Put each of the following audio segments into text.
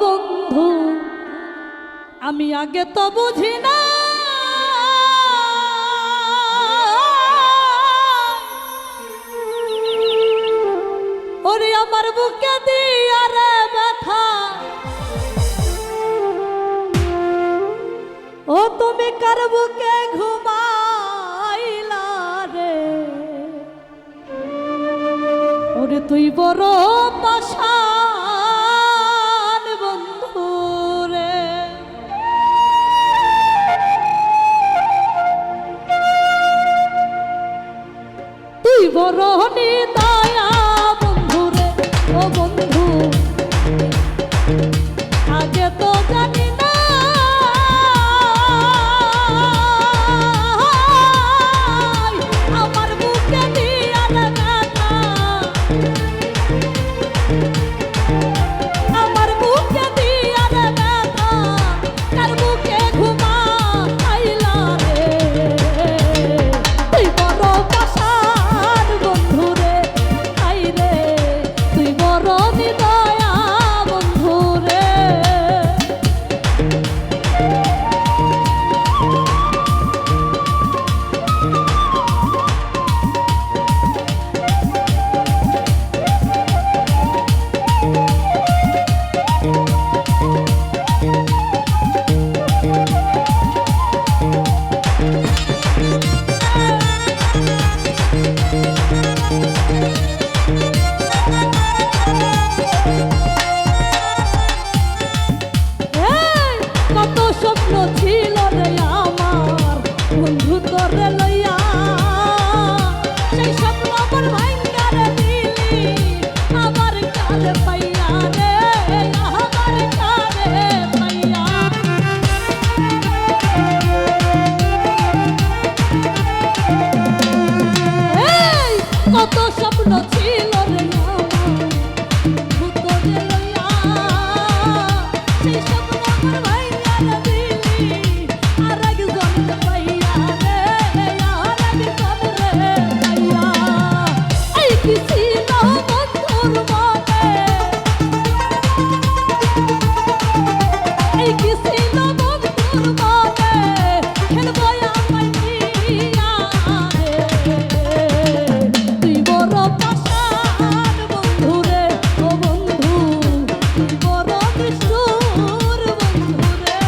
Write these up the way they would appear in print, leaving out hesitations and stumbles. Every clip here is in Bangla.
বন্ধু আমি আগে তো বুঝি না ওরে আমার বুকে দিয়া রে ব্যথা ও তুমি কার বুকে ঘুমাইলা রে ওরে তুই বড় পাষাণ বন্ধু রে তুই বড় নিদয়া বন্ধু রে ও বন্ধু আগে তো জানি না আমার বুকে দিয়া রে ব্যথা আমার বুকে দিয়া রে ব্যথা কার বুকে ঘুমাইলা রে তুই বড় পাষাণ বন্ধু রে আই রে তুই বড় নিদয়া বন্ধু রে এই কত স্বপ্ন ছিল রে আমার বন্ধু তোরে লইয়া সেই স্বপ্ন আমার ভাঙ্গা রে দিলি আমার কারে পাইয়া রে আমার কারে পাইয়া এই কত স্বপ্ন ছিল রে আমার তোরে লইয়া সেই স্বপ্ন আমার ভাঙ্গা রে দিলি আর একজন পাইয়া রে আর একজন রে পাইয়া এই কি ছিল বন্ধুর মনে এই কি ছিল বন্ধুর মনে খেলবো আমায় নিয়া রে তুই বড় পাষাণ বন্ধু রে ও বন্ধু তুই বড় নিষ্ঠুর বন্ধু রে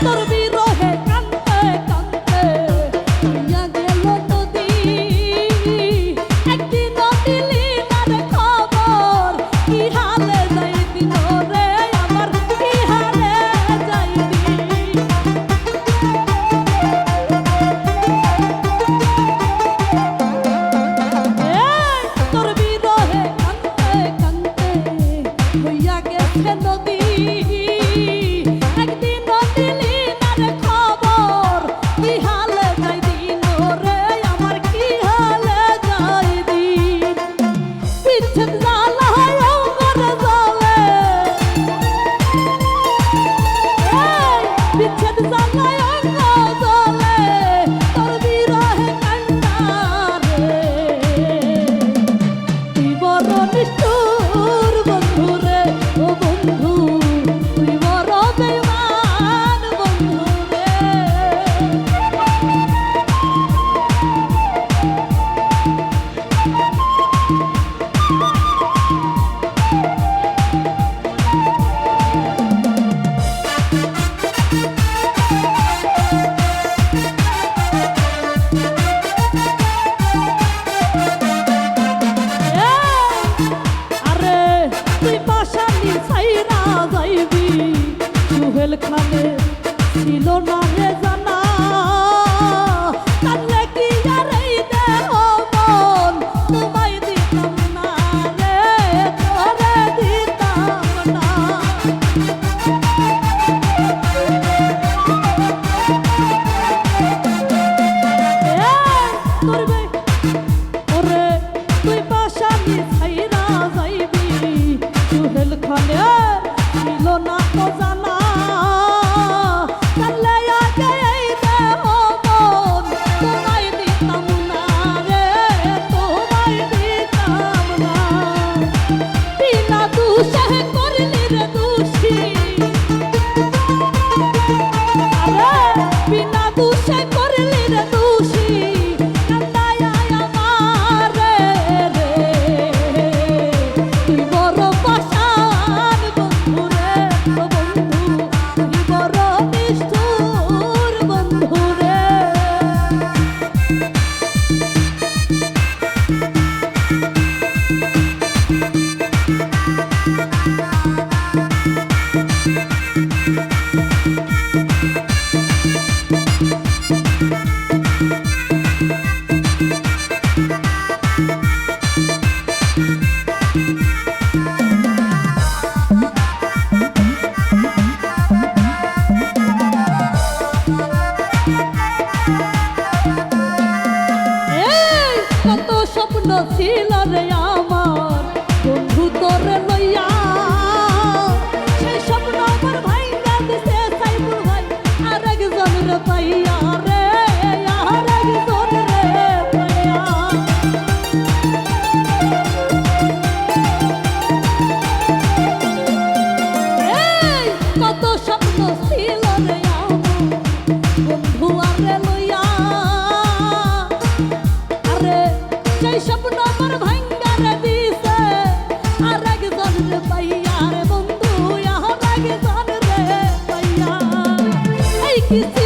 তোর বিরহে কাঁদতে কাঁদতে হইয়া গেল নদী একদিন দিলি না রে খবর কি হালে যাইবি রে আমার কি হালে যাইবি তোর বিরহে কাঁদতে কাঁদতে হইয়া গেছে নদী একদিন দিলি না রে খবর কি হালে যাই দিন রে আমার কি হালে যাই দিন বিচ্ছেদ জ্বালা হয় অঙ্গরে জ্বলে বিচ্ছেদ জ্বালা অঙ্গ জ্বলে তোর বিরহে কান্না রে তুই বড় নিষ্ঠুর বন্ধু রে ও বন্ধু তুই বড় কিছু